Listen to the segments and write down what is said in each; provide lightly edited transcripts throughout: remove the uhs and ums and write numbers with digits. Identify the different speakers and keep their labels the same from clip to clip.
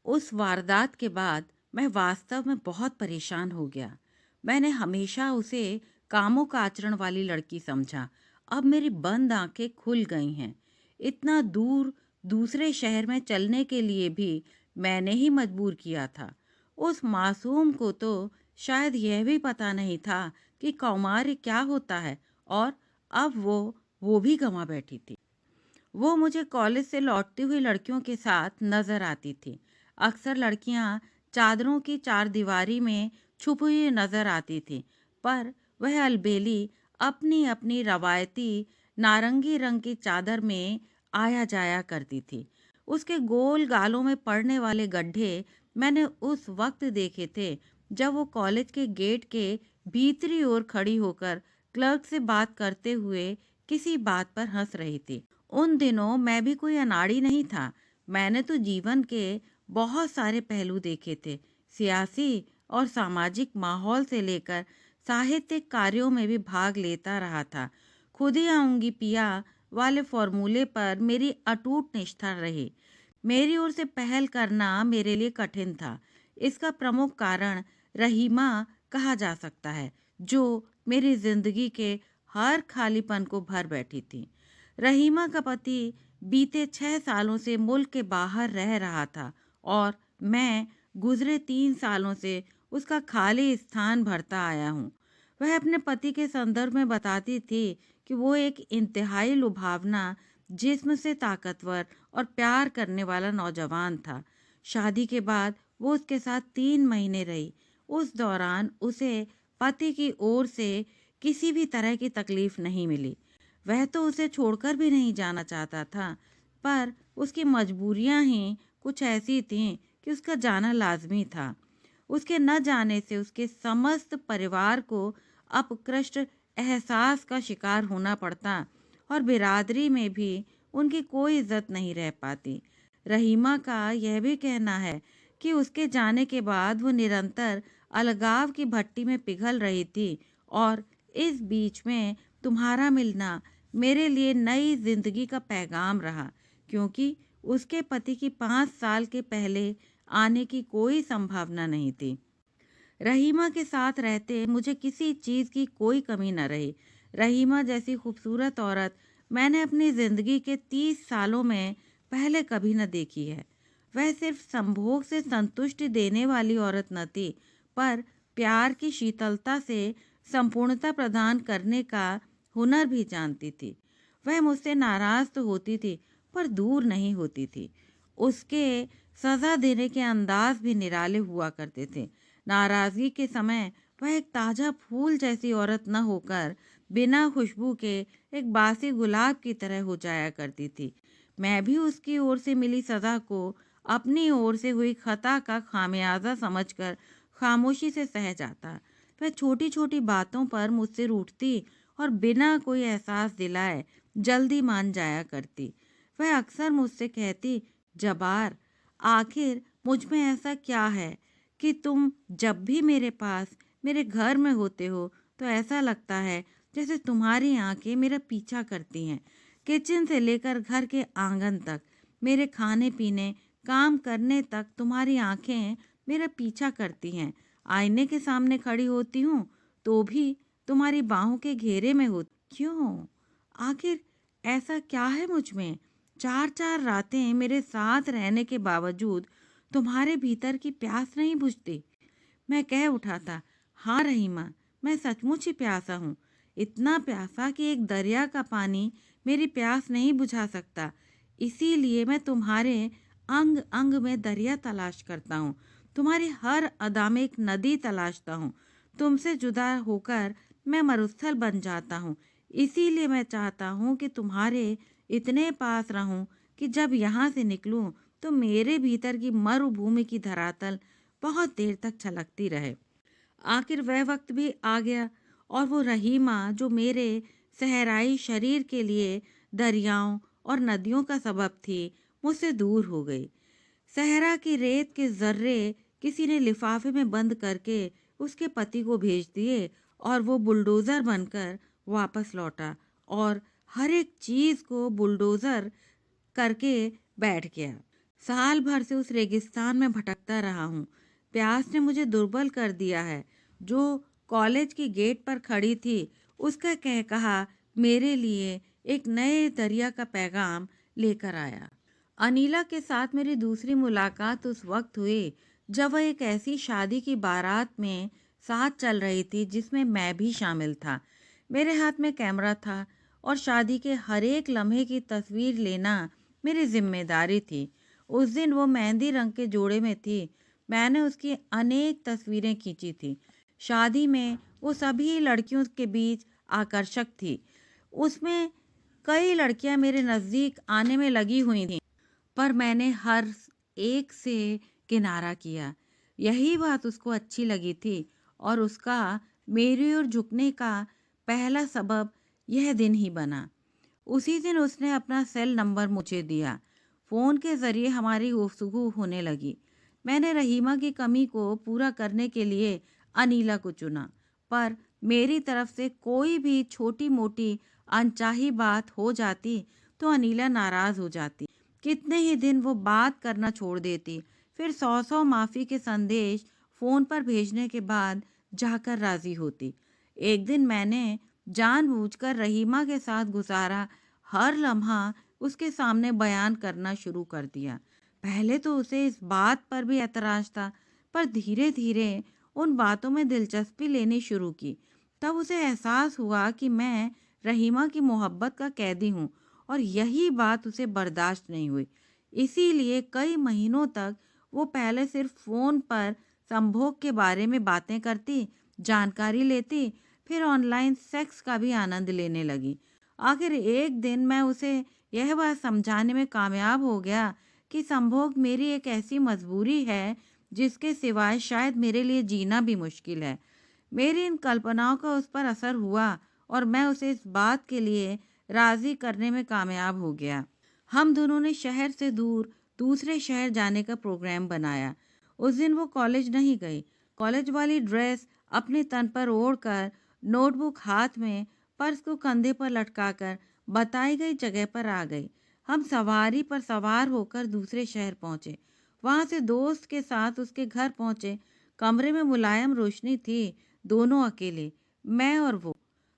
Speaker 1: उस वारदात के बाद मैं वास्तव में बहुत परेशान हो गया। मैंने हमेशा उसे कामों का आचरण वाली लड़की समझा। अब मेरी बंद आंखें खुल गई हैं। इतना दूर दूसरे शहर में चलने के लिए भी मैंने ही मजबूर किया था। उस मासूम को तो शायद यह भी पता नहीं था कि कौमार्य क्या होता है, और अब वो भी गंवा बैठी थी। वो मुझे कॉलेज से लौटती हुई लड़कियों के साथ नजर आती थी। अक्सर लड़कियां चादरों की चारदीवारी में छुपी हुई नजर आती थी, पर वह अलबेली अपनी अपनी रवायती नारंगी रंग की चादर में आया जाया करती थी। उसके गोल गालों में पड़ने वाले गड्ढे मैंने उस वक्त देखे थे जब वो कॉलेज के गेट के भीतरी ओर खड़ी होकर क्लर्क से बात करते हुए किसी बात पर हंस रही थी। उन दिनों मैं भी कोई अनाड़ी नहीं था। मैंने तो जीवन के बहुत सारे पहलू देखे थे। सियासी और सामाजिक माहौल से लेकर साहित्यिक कार्यों में भी भाग लेता रहा था। खुद ही आऊंगी पिया वाले फॉर्मूले पर मेरी अटूट निष्ठा रही। मेरी ओर से पहल करना मेरे लिए कठिन था। इसका प्रमुख कारण रहीमा कहा जा सकता है, जो मेरी जिंदगी के हर खालीपन को भर बैठी थी। रहीमा का पति बीते 6 सालों से मुल्क के बाहर रह रहा था, और मैं गुजरे 3 सालों से उसका खाली स्थान भरता आया हूँ। वह अपने पति के संदर्भ में बताती थी कि वो एक इंतहाई लुभावना, जिस्म से ताकतवर और प्यार करने वाला नौजवान था। शादी के बाद वो उसके साथ 3 महीने रही। उस दौरान उसे पति की ओर से किसी भी तरह की तकलीफ नहीं मिली। वह तो उसे छोड़कर भी नहीं जाना चाहता था, पर उसकी मजबूरियां ही कुछ ऐसी थीं कि उसका जाना लाजमी था। उसके न जाने से उसके समस्त परिवार को अपकृष्ट एहसास का शिकार होना पड़ता, और बिरादरी में भी उनकी कोई इज्जत नहीं रह पाती। रहीमा का यह भी कहना है कि उसके जाने के बाद वो निरंतर अलगाव की भट्टी में पिघल रही थी, और इस बीच में तुम्हारा मिलना मेरे लिए नई जिंदगी का पैगाम रहा, क्योंकि उसके पति की 5 साल के पहले आने की कोई संभावना नहीं थी। रहीमा के साथ रहते मुझे किसी चीज़ की कोई कमी न रही। रहीमा जैसी खूबसूरत औरत मैंने अपनी ज़िंदगी के 30 सालों में पहले कभी न देखी है। वह सिर्फ संभोग से संतुष्टि देने वाली औरत न थी, पर प्यार की शीतलता से संपूर्णता प्रदान करने का हुनर भी जानती थी। वह मुझसे नाराज तो होती थी, पर दूर नहीं होती थी। उसके सजा देने के अंदाज भी निराले हुआ करते थे। नाराजगी के समय वह एक ताजा फूल जैसी औरत न होकर बिना खुशबू के एक बासी गुलाब की तरह हो जाया करती थी। मैं भी उसकी ओर से मिली सजा को अपनी ओर से हुई खता का खामियाजा समझकर खामोशी से सह जाता। वह छोटी छोटी बातों पर मुझसे रूठती और बिना कोई एहसास दिलाए जल्दी मान जाया करती। वह अक्सर मुझसे कहती, जबार, आखिर मुझ में ऐसा क्या है कि तुम जब भी मेरे पास, मेरे घर में होते हो, तो ऐसा लगता है जैसे तुम्हारी आंखें मेरा पीछा करती हैं। किचन से लेकर घर के आंगन तक, मेरे खाने पीने, काम करने तक तुम्हारी आंखें मेरा पीछा करती हैं। आईने के सामने खड़ी होती हूँ तो भी तुम्हारी बाहों के घेरे में हो। क्यों? आखिर ऐसा क्या है मुझ में? 4-4 रातें मेरे साथ रहने के बावजूद तुम्हारे भीतर की प्यास नहीं बुझती। मैं कह उठा था, हाँ रहीमा, मैं सचमुच ही प्यासा हूँ। इतना प्यासा कि एक दरिया का पानी मेरी प्यास नहीं बुझा सकता। इसीलिए मैं तुम्हारे अंग अंग में दरिया तलाश करता हूँ। तुम्हारी हर अदा में एक नदी तलाशता हूँ। तुमसे जुदा होकर मैं मरुस्थल बन जाता हूँ। इसीलिए मैं चाहता हूँ कि तुम्हारे इतने पास रहूं कि जब यहाँ से निकलूं तो मेरे भीतर की मरुभूमि की धरातल बहुत देर तक छलकती रहे। आखिर वह वक्त भी आ गया, और वो रहीमा जो मेरे सहराई शरीर के लिए दरियाओं और नदियों का सबब थी, मुझसे दूर हो गई। सहरा की रेत के जर्रे किसी ने लिफाफे में बंद करके उसके पति को भेज दिए, और वो बुलडोजर बनकर वापस लौटा और हर एक चीज को बुलडोजर करके बैठ गया। साल भर से उस रेगिस्तान में भटकता रहा हूँ। प्यास ने मुझे दुर्बल कर दिया है। जो कॉलेज की गेट पर खड़ी थी, उसका कह कहा मेरे लिए एक नए दरिया का पैगाम लेकर आया। अनीला के साथ मेरी दूसरी मुलाकात उस वक्त हुई जब वह एक ऐसी शादी की बारात में साथ चल रही थी जिसमें मैं भी शामिल था। मेरे हाथ में कैमरा था और शादी के हर एक लम्हे की तस्वीर लेना मेरी जिम्मेदारी थी। उस दिन वो मेहंदी रंग के जोड़े में थी। मैंने उसकी अनेक तस्वीरें खींची थी। शादी में वो सभी लड़कियों के बीच आकर्षक थी। उसमें कई लड़कियां मेरे नज़दीक आने में लगी हुई थीं, पर मैंने हर एक से किनारा किया। यही बात उसको अच्छी लगी थी और उसका मेरी ओर झुकने का पहला सबब यह दिन ही बना। उसी दिन उसने अपना सेल नंबर मुझे दिया। फ़ोन के ज़रिए हमारी गुफ्तगू होने लगी। मैंने रहीमा की कमी को पूरा करने के लिए अनीला को चुना, पर मेरी तरफ से कोई भी छोटी-मोटी अनचाही बात हो जाती तो अनीला नाराज़ हो जाती। कितने ही दिन वो बात करना छोड़ देती, फिर 100-100 माफ़ी के संदेश फ़ोन पर भेजने के बाद जाकर राज़ी होती। एक दिन मैंने जानबूझकर रहीमा के साथ गुजारा हर लम्हा उसके सामने बयान करना शुरू कर दिया। पहले तो उसे इस बात पर भी ऐतराज़ था, पर धीरे-धीरे उन बातों में दिलचस्पी लेनी शुरू की। तब उसे एहसास हुआ कि मैं रहीमा की मोहब्बत का कैदी हूँ और यही बात उसे बर्दाश्त नहीं हुई। इसीलिए कई महीनों तक वो पहले सिर्फ फ़ोन पर संभोग के बारे में बातें करती, जानकारी लेती, फिर ऑनलाइन सेक्स का भी आनंद लेने लगी। आखिर एक दिन मैं उसे यह बात समझाने में कामयाब हो गया कि संभोग मेरी एक ऐसी मजबूरी है जिसके सिवाय शायद मेरे लिए जीना भी मुश्किल है। मेरी इन कल्पनाओं का उस पर असर हुआ और मैं उसे इस बात के लिए राज़ी करने में कामयाब हो गया। हम दोनों ने शहर से दूर दूसरे शहर जाने का प्रोग्राम बनाया। उस दिन वो कॉलेज नहीं गई। कॉलेज वाली ड्रेस अपने तन पर ओढ़कर, नोटबुक हाथ में, पर्स को कंधे पर लटकाकर बताई गई जगह पर आ गई। हम सवारी पर सवार होकर दूसरे शहर पहुंचे। वहां से दोस्त के साथ उसके घर पहुंचे। कमरे में मुलायम रोशनी थी। दोनों अकेले, मैं और वो।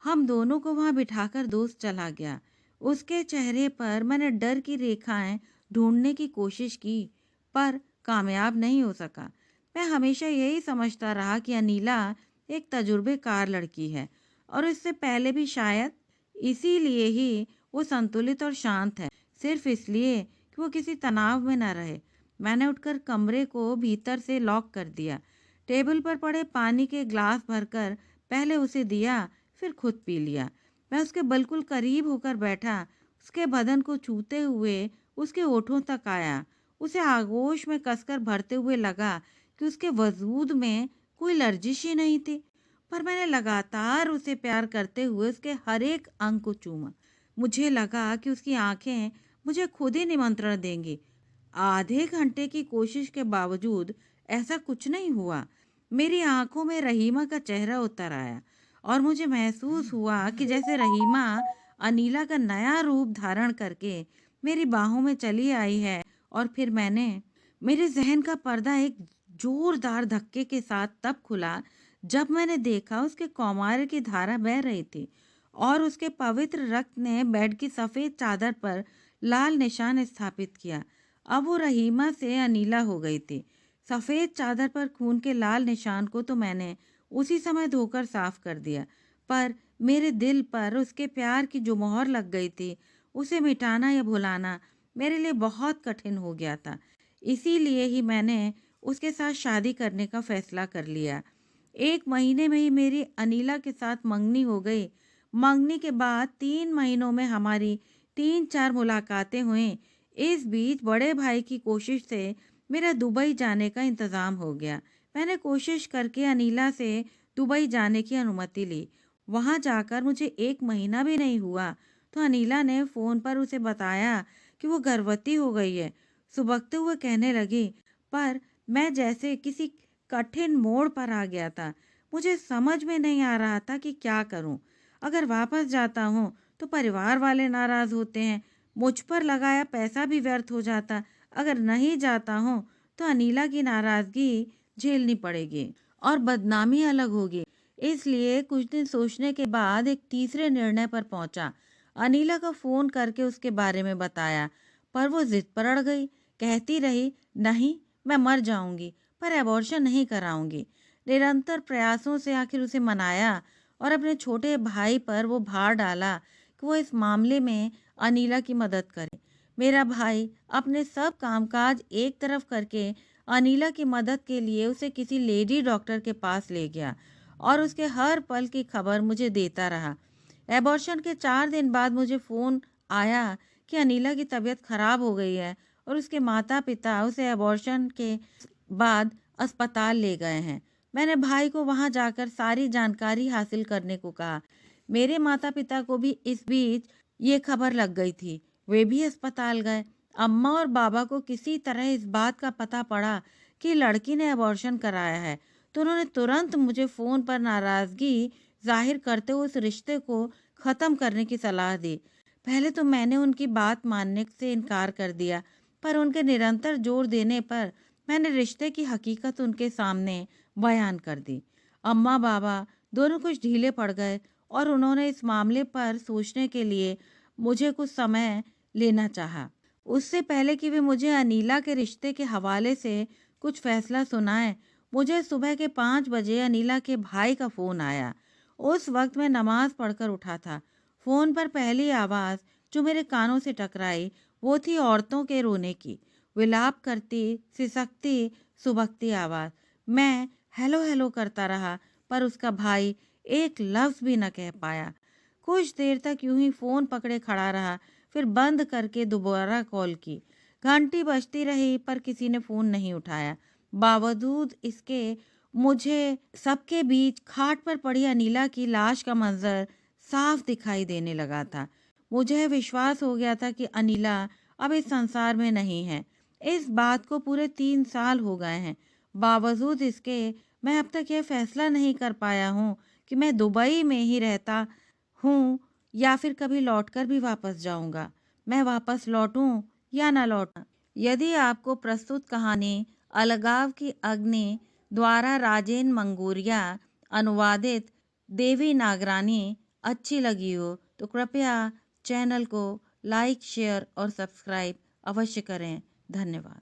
Speaker 1: हम दोनों को वहां बिठाकर दोस्त चला गया। उसके चेहरे पर मैंने डर की रेखाएं ढूंढने की कोशिश की, पर कामयाब नहीं हो सका। मैं हमेशा यही समझता रहा कि अनीला एक तजुर्बेकार लड़की है और इससे पहले भी शायद इसीलिए ही वो संतुलित और शांत है, सिर्फ इसलिए कि वो किसी तनाव में न रहे। मैंने उठकर कमरे को भीतर से लॉक कर दिया। टेबल पर पड़े पानी के ग्लास भरकर पहले उसे दिया, फिर खुद पी लिया। मैं उसके बिल्कुल करीब होकर बैठा, उसके बदन को छूते हुए उसके होठों तक आया। उसे आगोश में कसकर भरते हुए लगा कि उसके वजूद में कोई लर्जिश ही नहीं थी। पर मैंने लगातार उसे प्यार करते हुए उसके हर एक अंग को चूमा। मुझे लगा कि उसकी आंखें मुझे खुद ही निमंत्रण देंगी। आधे घंटे की कोशिश के बावजूद ऐसा कुछ नहीं हुआ। मेरी आंखों में रहीमा का चेहरा उतर आया और मुझे महसूस हुआ कि जैसे रहीमा अनीला का नया रूप धारण करके मेरी बाहों में चली आई है। और फिर मेरे जहन का पर्दा एक जोरदार धक्के के साथ तब खुला जब मैंने देखा उसके कौमार्य की धारा बह रही थी और उसके पवित्र रक्त ने बेड की सफेद चादर पर लाल निशान स्थापित किया। अब वो रहीमा से अनीला हो गई थी। सफेद चादर पर खून के लाल निशान को तो मैंने उसी समय धोकर साफ कर दिया, पर मेरे दिल पर उसके प्यार की जो मोहर लग गई थी, उसे मिटाना या भुलाना मेरे लिए बहुत कठिन हो गया था। इसीलिए ही मैंने उसके साथ शादी करने का फैसला कर लिया। 1 महीने में ही मेरी अनीला के साथ मंगनी हो गई। मंगनी के बाद 3 महीनों में हमारी 3-4 मुलाकातें हुईं। इस बीच बड़े भाई की कोशिश से मेरा दुबई जाने का इंतज़ाम हो गया। मैंने कोशिश करके अनीला से दुबई जाने की अनुमति ली। वहाँ जाकर मुझे 1 महीना भी नहीं हुआ, तो अनीला ने फ़ोन पर उसे बताया कि वो गर्भवती हो गई है। सुबकते हुए कहने लगी, पर मैं जैसे किसी कठिन मोड़ पर आ गया था। मुझे समझ में नहीं आ रहा था कि क्या करूं। अगर वापस जाता हूं तो परिवार वाले नाराज होते हैं, मुझ पर लगाया पैसा भी व्यर्थ हो जाता। अगर नहीं जाता हूँ तो अनीला की नाराज़गी झेलनी पड़ेगी और बदनामी अलग होगी। इसलिए कुछ दिन सोचने के बाद एक तीसरे निर्णय पर पहुंचा। अनीला का फ़ोन करके उसके बारे में बताया, पर वो ज़िद पर अड़ गई। कहती रही, नहीं, मैं मर जाऊंगी, पर अबॉर्शन नहीं कराऊंगी। निरंतर प्रयासों से आखिर उसे मनाया और अपने छोटे भाई पर वो भार डाला कि वो इस मामले में अनीला की मदद करे। मेरा भाई अपने सब कामकाज एक तरफ करके अनीला की मदद के लिए उसे किसी लेडी डॉक्टर के पास ले गया और उसके हर पल की खबर मुझे देता रहा। एबॉर्शन के 4 दिन बाद मुझे फ़ोन आया कि अनीला की तबीयत खराब हो गई है और उसके माता-पिता उसे एबॉर्शन के बाद अस्पताल ले गए हैं। मैंने भाई को वहां जाकर सारी जानकारी हासिल करने को कहा। मेरे माता-पिता को भी इस बीच ये खबर लग गई थी। वे भी अस्पताल गए। अम्मा और बाबा को किसी तरह इस बात का पता पड़ा कि लड़की ने अबॉर्शन कराया है, तो उन्होंने तुरंत मुझे फ़ोन पर नाराज़गी ज़ाहिर करते हुए उस रिश्ते को ख़त्म करने की सलाह दी। पहले तो मैंने उनकी बात मानने से इनकार कर दिया, पर उनके निरंतर जोर देने पर मैंने रिश्ते की हकीकत उनके सामने बयान कर दी। अम्मा-बाबा दोनों कुछ ढीले पड़ गए और उन्होंने इस मामले पर सोचने के लिए मुझे कुछ समय लेना चाहा। उससे पहले कि वे मुझे अनीला के रिश्ते के हवाले से कुछ फैसला सुनाएं, मुझे सुबह के 5 बजे अनीला के भाई का फ़ोन आया। उस वक्त मैं नमाज़ पढ़कर उठा था। फ़ोन पर पहली आवाज़ जो मेरे कानों से टकराई, वो थी औरतों के रोने की। विलाप करती, सिसकती, सुबकती आवाज़। मैं हेलो हेलो करता रहा, पर उसका भाई एक लफ्ज़ भी न कह पाया। कुछ देर तक यूं ही फ़ोन पकड़े खड़ा रहा, फिर बंद करके दोबारा कॉल की। घंटी बजती रही, पर किसी ने फ़ोन नहीं उठाया। बावजूद इसके मुझे सबके बीच खाट पर पड़ी अनीला की लाश का मंज़र साफ दिखाई देने लगा था। मुझे विश्वास हो गया था कि अनीला अब इस संसार में नहीं है। इस बात को पूरे 3 साल हो गए हैं। बावजूद इसके मैं अब तक यह फैसला नहीं कर पाया हूँ कि मैं दुबई में ही रहता हूँ या फिर कभी लौटकर भी वापस जाऊँगा। मैं वापस लौटूँ या ना लौटूँ। यदि आपको प्रस्तुत कहानी अलगाव की अग्नि द्वारा राजेन मंगूरिया अनुवादित देवी नागरानी अच्छी लगी हो तो कृपया चैनल को लाइक, शेयर और सब्सक्राइब अवश्य करें। धन्यवाद।